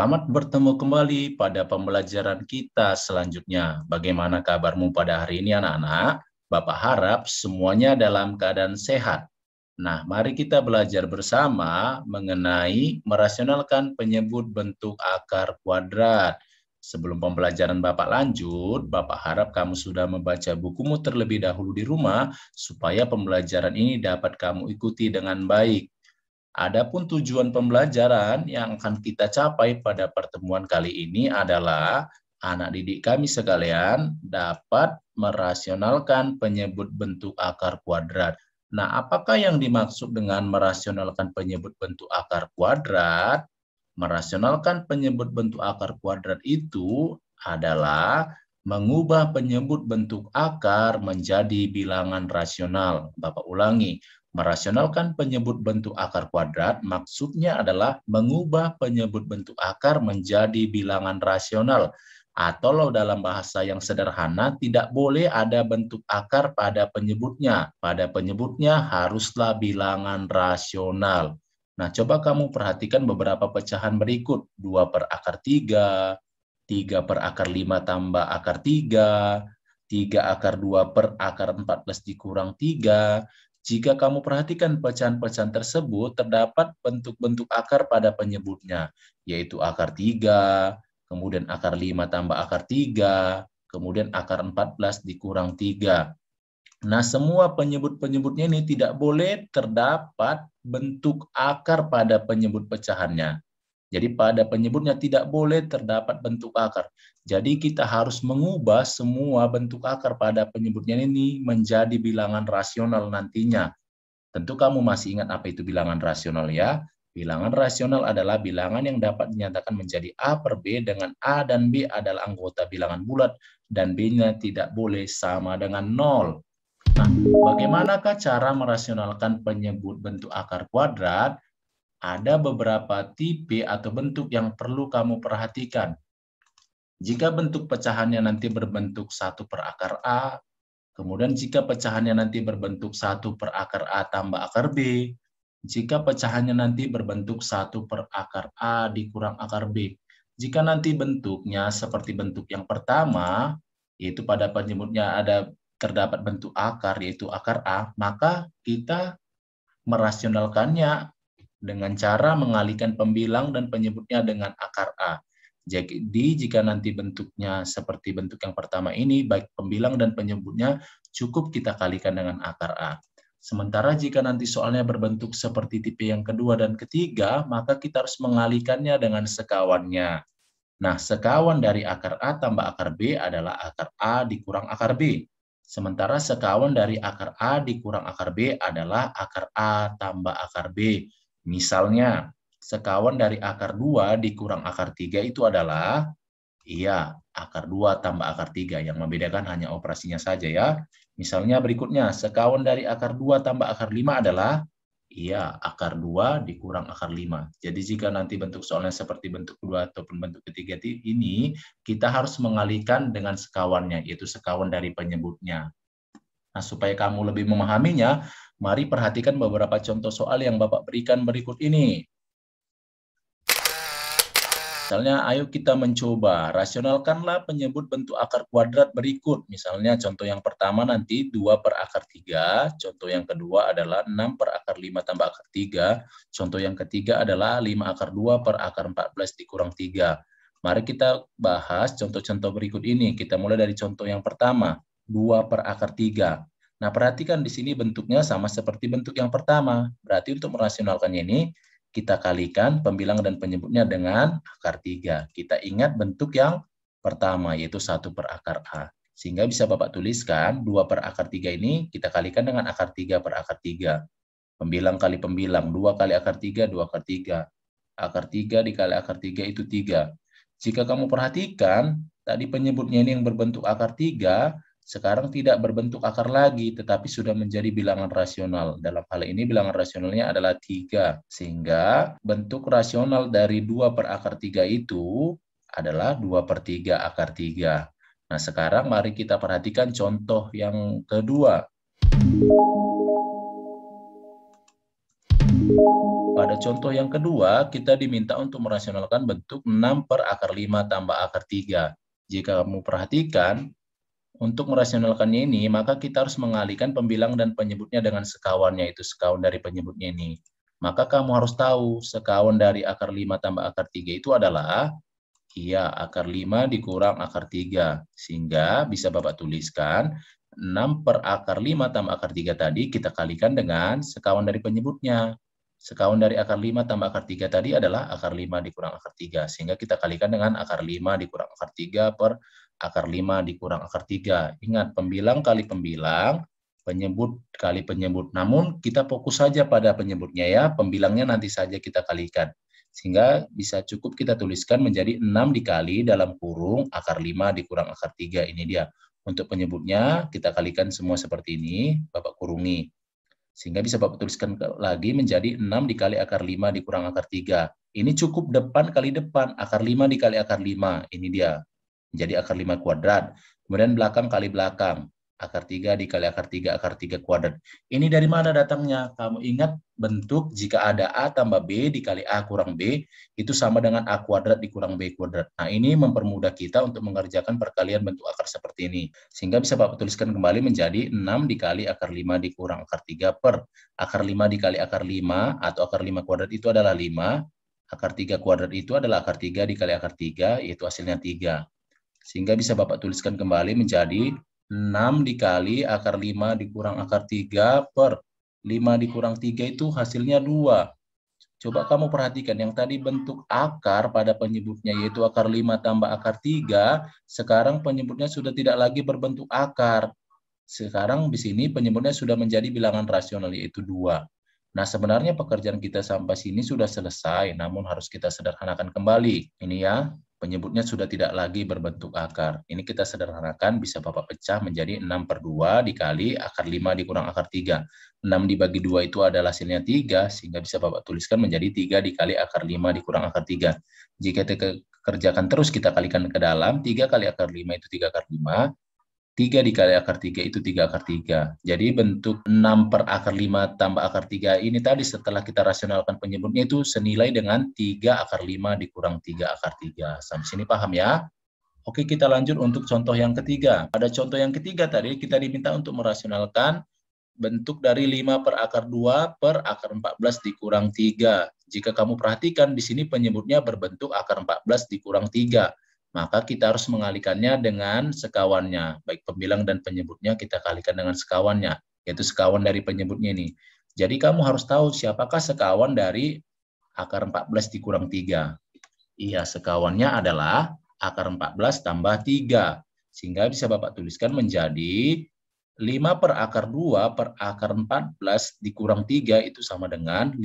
Selamat bertemu kembali pada pembelajaran kita selanjutnya. Bagaimana kabarmu pada hari ini anak-anak? Bapak harap semuanya dalam keadaan sehat. Nah, mari kita belajar bersama mengenai merasionalkan penyebut bentuk akar kuadrat. Sebelum pembelajaran Bapak lanjut, Bapak harap kamu sudah membaca bukumu terlebih dahulu di rumah supaya pembelajaran ini dapat kamu ikuti dengan baik. Adapun tujuan pembelajaran yang akan kita capai pada pertemuan kali ini adalah anak didik kami sekalian dapat merasionalkan penyebut bentuk akar kuadrat. Nah, apakah yang dimaksud dengan merasionalkan penyebut bentuk akar kuadrat? Merasionalkan penyebut bentuk akar kuadrat itu adalah mengubah penyebut bentuk akar menjadi bilangan rasional. Bapak ulangi. Merasionalkan penyebut bentuk akar kuadrat maksudnya adalah mengubah penyebut bentuk akar menjadi bilangan rasional. Atau dalam bahasa yang sederhana, tidak boleh ada bentuk akar pada penyebutnya. Pada penyebutnya haruslah bilangan rasional. Nah, coba kamu perhatikan beberapa pecahan berikut. 2 per akar 3, 3 per akar 5 tambah akar 3, 3 akar 2 per akar 14 dikurang 3. Jika kamu perhatikan pecahan-pecahan tersebut, terdapat bentuk-bentuk akar pada penyebutnya, yaitu akar 3, kemudian akar 5 tambah akar 3, kemudian akar 14 dikurang 3. Nah, semua penyebut-penyebutnya ini tidak boleh terdapat bentuk akar pada penyebut pecahannya. Jadi pada penyebutnya tidak boleh terdapat bentuk akar. Jadi kita harus mengubah semua bentuk akar pada penyebutnya ini menjadi bilangan rasional nantinya. Tentu kamu masih ingat apa itu bilangan rasional ya? Bilangan rasional adalah bilangan yang dapat dinyatakan menjadi A per B dengan A dan B adalah anggota bilangan bulat dan B-nya tidak boleh sama dengan 0. Nah, bagaimanakah cara merasionalkan penyebut bentuk akar kuadrat? Ada beberapa tipe atau bentuk yang perlu kamu perhatikan. Jika bentuk pecahannya nanti berbentuk 1 per akar A, kemudian jika pecahannya nanti berbentuk 1 per akar A tambah akar B, jika pecahannya nanti berbentuk 1 per akar A dikurang akar B. Jika nanti bentuknya seperti bentuk yang pertama, yaitu pada penyebutnya terdapat bentuk akar, yaitu akar A, maka kita merasionalkannya dengan cara mengalihkan pembilang dan penyebutnya dengan akar A. Jadi jika nanti bentuknya seperti bentuk yang pertama ini, baik pembilang dan penyebutnya cukup kita kalikan dengan akar A. Sementara jika nanti soalnya berbentuk seperti tipe yang kedua dan ketiga, maka kita harus mengalihkannya dengan sekawannya. Nah, sekawan dari akar A tambah akar B adalah akar A dikurang akar B. Sementara sekawan dari akar A dikurang akar B adalah akar A tambah akar B. Misalnya, sekawan dari akar 2 dikurang akar 3 itu adalah, akar 2 tambah akar 3. Yang membedakan hanya operasinya saja ya. Misalnya berikutnya, sekawan dari akar 2 tambah akar 5 adalah, akar 2 dikurang akar 5. Jadi jika nanti bentuk soalnya seperti bentuk kedua ataupun bentuk ketiga ini, kita harus mengalihkan dengan sekawannya, yaitu sekawan dari penyebutnya. Nah, supaya kamu lebih memahaminya, mari perhatikan beberapa contoh soal yang Bapak berikan berikut ini. Misalnya, ayo kita mencoba, rasionalkanlah penyebut bentuk akar kuadrat berikut. Misalnya, contoh yang pertama nanti 2 per akar 3, contoh yang kedua adalah 6 per akar 5 tambah akar 3, contoh yang ketiga adalah 5 akar 2 per akar 14 dikurang 3. Mari kita bahas contoh-contoh berikut ini. Kita mulai dari contoh yang pertama, 2 per akar 3. Nah, perhatikan di sini bentuknya sama seperti bentuk yang pertama. Berarti untuk merasionalkannya ini, kita kalikan pembilang dan penyebutnya dengan akar 3. Kita ingat bentuk yang pertama, yaitu 1 per akar A. Sehingga bisa Bapak tuliskan, 2 per akar 3 ini kita kalikan dengan akar 3 per akar 3. Pembilang kali pembilang, 2 kali akar 3, 2 akar 3. Akar 3 dikali akar 3 itu 3. Jika kamu perhatikan, tadi penyebutnya ini yang berbentuk akar 3, sekarang tidak berbentuk akar lagi, tetapi sudah menjadi bilangan rasional. Dalam hal ini bilangan rasionalnya adalah 3. Sehingga bentuk rasional dari 2 per akar 3 itu adalah 2 per 3 akar 3. Nah, sekarang mari kita perhatikan contoh yang kedua. Pada contoh yang kedua, kita diminta untuk merasionalkan bentuk 6 per akar 5 tambah akar 3. Jika kamu perhatikan, untuk merasionalkannya ini, maka kita harus mengalihkan pembilang dan penyebutnya dengan sekawan, yaitu sekawan dari penyebutnya ini. Maka kamu harus tahu, sekawan dari akar 5 tambah akar 3 itu adalah, iya, akar 5 dikurang akar 3. Sehingga bisa Bapak tuliskan, 6 per akar 5 tambah akar 3 tadi kita kalikan dengan sekawan dari penyebutnya. Sekawan dari akar 5 tambah akar 3 tadi adalah akar 5 dikurang akar 3. Sehingga kita kalikan dengan akar 5 dikurang akar 3 per akar 5 dikurang akar 3. Ingat, pembilang kali pembilang, penyebut kali penyebut. Namun kita fokus saja pada penyebutnya ya, pembilangnya nanti saja kita kalikan. Sehingga bisa cukup kita tuliskan menjadi 6 dikali dalam kurung akar 5 dikurang akar 3. Ini dia. Untuk penyebutnya kita kalikan semua seperti ini, Bapak kurungi. Sehingga bisa Bapak tuliskan lagi menjadi 6 dikali akar 5 dikurang akar 3. Ini cukup depan kali depan, akar 5 dikali akar 5. Ini dia. Menjadi akar 5 kuadrat. Kemudian belakang kali belakang. Akar 3 dikali akar 3 kuadrat. Ini dari mana datangnya? Kamu ingat bentuk jika ada A tambah B dikali A kurang B, itu sama dengan A kuadrat dikurang B kuadrat. Nah, ini mempermudah kita untuk mengerjakan perkalian bentuk akar seperti ini. Sehingga bisa Bapak tuliskan kembali menjadi 6 dikali akar 5 dikurang akar 3 per akar 5 dikali akar 5, atau akar 5 kuadrat itu adalah 5, akar 3 kuadrat itu adalah akar 3 dikali akar 3, yaitu hasilnya 3. Sehingga bisa Bapak tuliskan kembali menjadi 6 dikali akar 5 dikurang akar 3 per 5 dikurang 3 itu hasilnya 2. Coba kamu perhatikan yang tadi bentuk akar pada penyebutnya yaitu akar 5 tambah akar 3, sekarang penyebutnya sudah tidak lagi berbentuk akar. Sekarang di sini penyebutnya sudah menjadi bilangan rasional yaitu 2. Nah, sebenarnya pekerjaan kita sampai sini sudah selesai, namun harus kita sederhanakan kembali. Ini ya, penyebutnya sudah tidak lagi berbentuk akar. Ini kita sederhanakan, bisa Bapak pecah menjadi 6 per 2 dikali akar 5 dikurang akar 3. 6 dibagi 2 itu adalah hasilnya 3, sehingga bisa Bapak tuliskan menjadi 3 dikali akar 5 dikurang akar 3. Jika kita kerjakan terus, kita kalikan ke dalam, 3 kali akar 5 itu 3 akar 5, 3 dikali akar 3 itu 3 akar 3. Jadi bentuk 6 per akar 5 tambah akar 3 ini tadi setelah kita rasionalkan penyebutnya itu senilai dengan 3 akar 5 dikurang 3 akar 3. Sampai sini paham ya? Oke, kita lanjut untuk contoh yang ketiga. Pada contoh yang ketiga tadi kita diminta untuk merasionalkan bentuk dari 5 per akar 2 per akar 14 dikurang 3. Jika kamu perhatikan di sini penyebutnya berbentuk akar 14 dikurang 3. Maka kita harus mengalihkannya dengan sekawannya. Baik pembilang dan penyebutnya kita kalikan dengan sekawannya, yaitu sekawan dari penyebutnya ini. Jadi kamu harus tahu siapakah sekawan dari akar 14 dikurang 3. Iya, sekawannya adalah akar 14 tambah 3. Sehingga bisa Bapak tuliskan menjadi 5 per akar 2 per akar 14 dikurang 3 itu sama dengan 5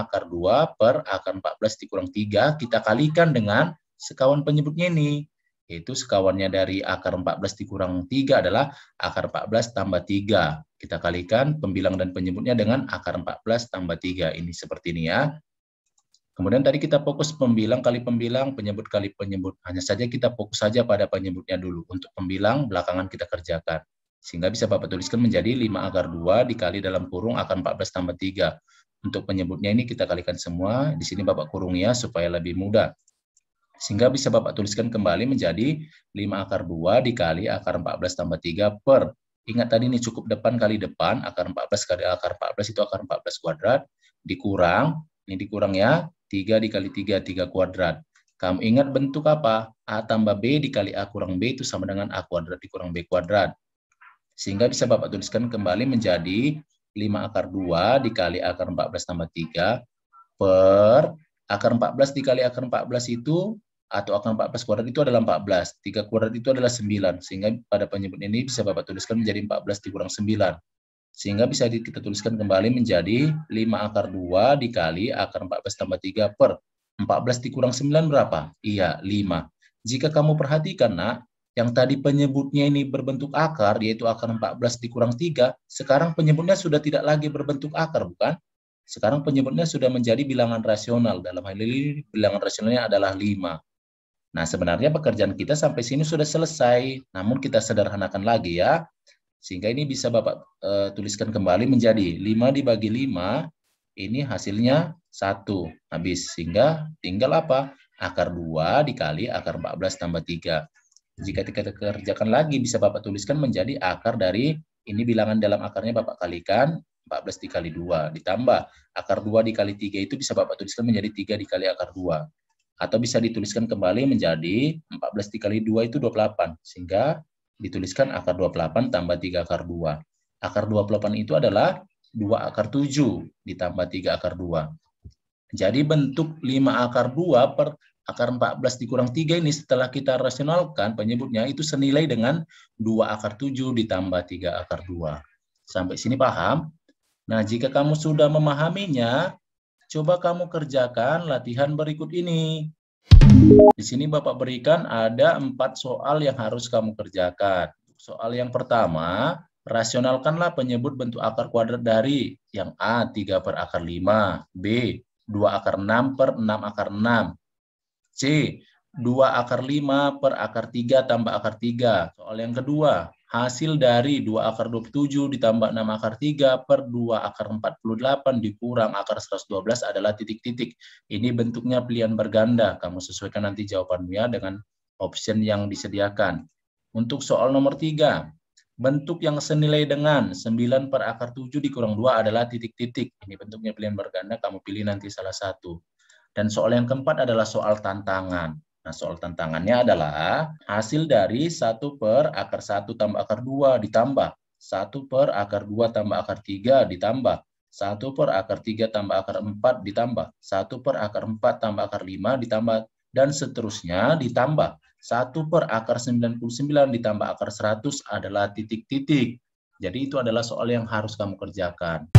akar 2 per akar 14 dikurang 3. Kita kalikan dengan sekawan penyebutnya ini, yaitu sekawannya dari akar 14 dikurang 3 adalah akar 14 tambah 3. Kita kalikan pembilang dan penyebutnya dengan akar 14 tambah 3. Ini seperti ini ya. Kemudian tadi kita fokus pembilang kali pembilang, penyebut kali penyebut. Hanya saja kita fokus saja pada penyebutnya dulu. Untuk pembilang, belakangan kita kerjakan. Sehingga bisa Bapak tuliskan menjadi 5 akar 2 dikali dalam kurung akar 14 tambah 3. Untuk penyebutnya ini kita kalikan semua. Di sini Bapak kurung ya, supaya lebih mudah. Sehingga bisa Bapak tuliskan kembali menjadi 5 akar 2 dikali akar 14 tambah 3 per. Ingat tadi ini cukup depan kali depan, akar 14 kali akar 14 itu akar 14 kuadrat, dikurang, ini dikurang ya, 3 dikali 3, 3 kuadrat. Kamu ingat bentuk apa? A tambah B dikali A kurang B itu sama dengan A kuadrat dikurang B kuadrat. Sehingga bisa Bapak tuliskan kembali menjadi 5 akar 2 dikali akar 14 tambah 3 per akar 14 dikali akar 14 itu atau akar 14 kuadrat itu adalah 14. 3 kuadrat itu adalah 9. Sehingga pada penyebut ini bisa Bapak tuliskan menjadi 14 dikurang 9. Sehingga bisa kita tuliskan kembali menjadi 5 akar 2 dikali akar 14 tambah 3 per 14 dikurang 9 berapa? Iya, 5. Jika kamu perhatikan, nak, yang tadi penyebutnya ini berbentuk akar, yaitu akar 14 dikurang 3, sekarang penyebutnya sudah tidak lagi berbentuk akar, bukan? Sekarang penyebutnya sudah menjadi bilangan rasional. Dalam hal ini, bilangan rasionalnya adalah 5. Nah, sebenarnya pekerjaan kita sampai sini sudah selesai, namun kita sederhanakan lagi ya. Sehingga ini bisa Bapak tuliskan kembali menjadi 5 dibagi 5, Ini hasilnya 1. Habis. Sehingga tinggal apa? Akar 2 dikali akar 14 tambah 3. Jika kita kerjakan lagi, bisa Bapak tuliskan menjadi akar dari, ini bilangan dalam akarnya Bapak kalikan, 14 dikali 2. Ditambah akar 2 dikali 3 itu bisa Bapak tuliskan menjadi 3 dikali akar 2. Atau bisa dituliskan kembali menjadi 14 dikali 2 itu 28. Sehingga dituliskan akar 28 tambah 3 akar 2. Akar 28 itu adalah 2 akar 7 ditambah 3 akar 2. Jadi bentuk 5 akar 2 per akar 14 dikurang 3 ini setelah kita rasionalkan penyebutnya itu senilai dengan 2 akar 7 ditambah 3 akar 2. Sampai sini paham? Nah, jika kamu sudah memahaminya, coba kamu kerjakan latihan berikut ini. Di sini Bapak berikan ada 4 soal yang harus kamu kerjakan. Soal yang pertama, rasionalkanlah penyebut bentuk akar kuadrat dari yang A, 3 per akar 5, B, 2 akar 6 per 6 akar 6, C, 2 akar 5 per akar 3 tambah akar 3. Soal yang kedua, hasil dari 2 akar 27 ditambah 6 akar 3 per 2 akar 48 dikurang akar 112 adalah titik-titik. Ini bentuknya pilihan berganda. Kamu sesuaikan nanti jawabannya dengan option yang disediakan. Untuk soal nomor 3, bentuk yang senilai dengan 9 per akar 7 dikurang 2 adalah titik-titik. Ini bentuknya pilihan berganda, kamu pilih nanti salah satu. Dan soal yang keempat adalah soal tantangan. Nah, soal tantangannya adalah hasil dari 1 per akar 1 tambah akar 2 ditambah 1 per akar 2 tambah akar 3 ditambah 1 per akar 3 tambah akar 4 ditambah 1 per akar 4 tambah akar 5 ditambah dan seterusnya ditambah 1 per akar 99 ditambah akar 100 adalah titik-titik. Jadi itu adalah soal yang harus kamu kerjakan.